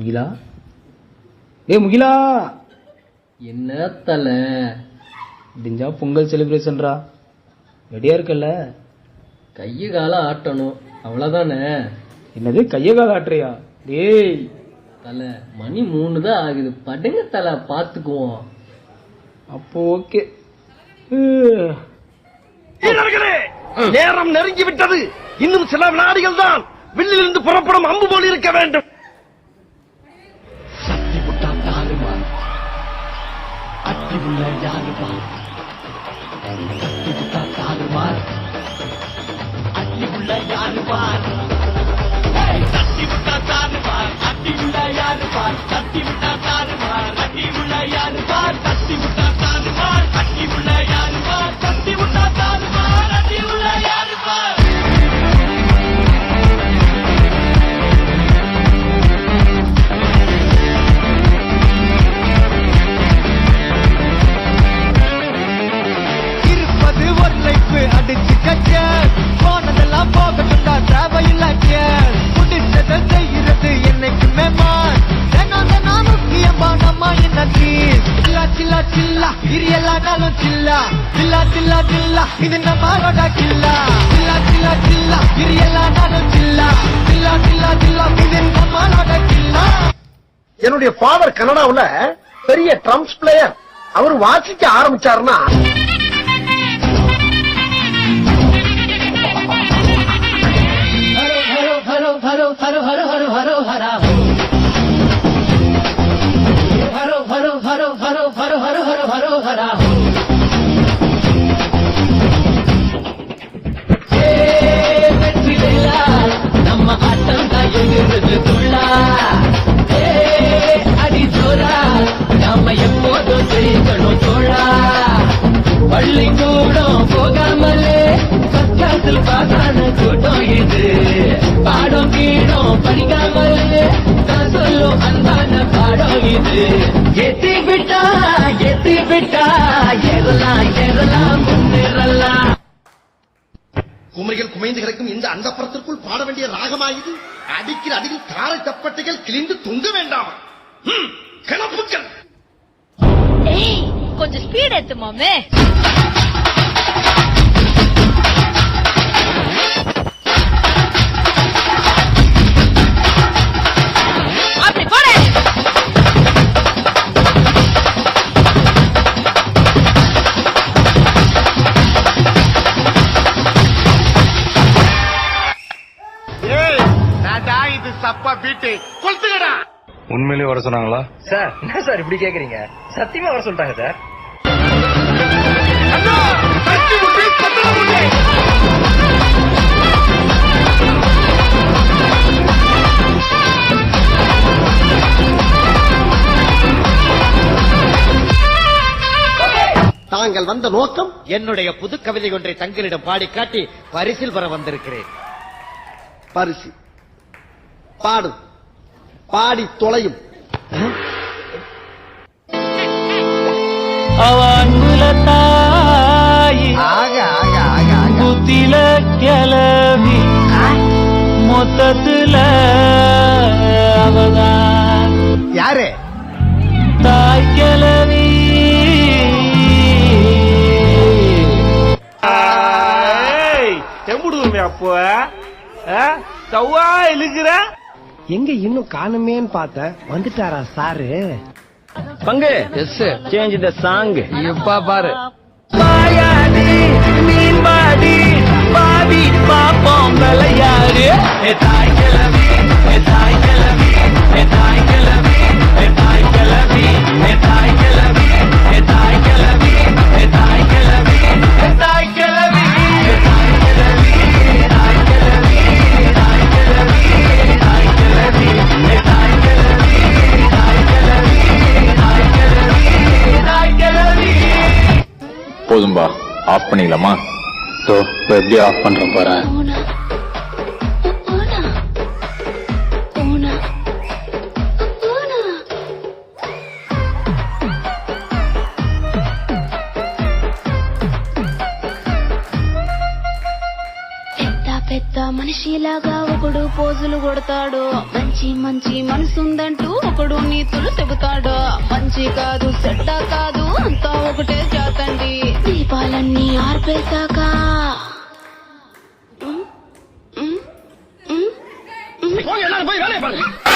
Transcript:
முகிலா, முகிலா, என்ன தல முடிஞ்சா பொங்கல் செலிப்ரேஷன்ரா, ரெடியா இருக்கல்ல? கைய கால ஆட்டணும், அவ்வளவுதானே. என்னது கைய கால ஆட்டுறியா? டேய் தல, மணி 3 தான் ஆகுது, படுங்க தல, பாத்துக்குவோம். அப்போ ஓகே. நேரம் நெருங்கி விட்டது. இன்னும் சில வினாடிகள் தான். வில்லிலிருந்து புறப்படும் அம்பு போல் இருக்க வேண்டும். சக்தி புட்டா தாறுமாறு, அட்டி உள்ள யாரு பார். சக்தி புட்டா தாறுமாறு, அட்டி உள்ள யாரு பார். சக்தி புட்டா தாறுமாறு, அட்டி உள்ள யாரு பார். சக்தி புட்டா தாறுமாறு, அட்டி உள்ள யாரு பார். சக்தி புட்டா தாறுமாறு, அட்டி உள்ள யாரு பார். சக்தி புட்டா தாறுமாறு, அட்டி உள்ள யாரு பார். அடிச்சு கச்ச போனதெல்லாம் போகட்டும்டா, தேவையில்லை முடிச்சதை செய்யறது என்னைக்குமே முக்கியமா நம்ம என்ன சில்லா சில்லா சில்லா இது எல்லானாலும் சில்லா சில்லா சில்லா சில்லா இது நம்மளோட கில்லா சில்லா சில்லா சில்லா இது எல்லானாலும் சில்லா சில்லா சில்லா சில்லா இது நம்மளோட கில்லா. என்னுடைய ஃபாதர் கனடாவுல பெரிய ட்ரம்ஸ் பிளேயர். அவர் வாசிக்க ஆரம்பிச்சாருன்னா हरो हरो हरो हरो हरो हरा हरो हरो हरो हरो हरो हरो हरो हरो हरा வெற்றிவேலா நம்ம ஆட்டம் தான் எழுது துள்ளா அடி ஜோரா நாம எப்போதும் ஜெயிக்கணும் தோழா. பள்ளி கூடம் போகாமலே பச்சாத்தில் பாசான கூட்டம் இது. பாடம் கீழம் படிக்காமலே நான் சொல்லும் அன்பான பாடம் இது. எத்தி விட்டா ஏறலாம் ஏறலாம் முன்னேறலாம். குமரிகள் குமைந்து கிடக்கும் இந்த அந்தப்புறத்திற்குள் பாட வேண்டிய ராகமாயுது. அடிக்கிற அடியில் காரை தப்பட்டைகள் கிழிந்து தொங்க வேண்டாம். கிளப்புக்கள் கொஞ்சம் ஸ்பீட் ஏத்து மாமே. அப்படி போடு. இது சப்பா வீட்டு கொளுத்துக்கடா. உண்மையிலேயே வர சொன்னாங்களா சார்? என்ன சார் இப்படி கேக்குறீங்க? சத்தியமா வர சொல்லிட்டாங்க சார். தாங்கள் வந்த நோக்கம் என்னுடைய புது கவிதை ஒன்றை தங்களிடம் பாடி காட்டி பரிசில் பெற வந்திருக்கிறேன். பரிசு பாடு, பாடி தொலையும். அவன்புல தாயி புத்தில கிளவி மொத்தத்துல அவதான் யாரு தாய் கிளவி. எம்புடுவோமே அப்போ சவ்வா இழுக்கிற எங்க இன்னும் காணுமேன்னு பார்த்த. வந்துட்டாரா சாரு? பங்கு எஸ் சேஞ்ச் தி சாங். இப்ப பாரு. பாயாடி மீன்பாடி பாடி பாப்போம் விளையாடு. தாய் கிளவி தாய் கிளவி தாய் கிளவி தாய் கிளவி தாய் கிளவி தாய் கிளவி தாய் கிளவி தாய் கிளவி போதும்பா, ஆஃப் பண்ணிக்கலாமா? ஸோ எப்படி ஆஃப் பண்றேன் பாரு. பெத்த పెద్ద మనిషిలాగా ఒకడు పోజులు కొడతాడు, మంచి మంచి మనసుందంటూ ఒకడు నీతులు చెబుతాడు. మంచి కాదు చెడ్డ కాదు అంతా ఒకటే జాతండి, దీపాలన్నీ ఆర్పేశాక போய் எல்லாரும் போய் வேலையை பாருங்க.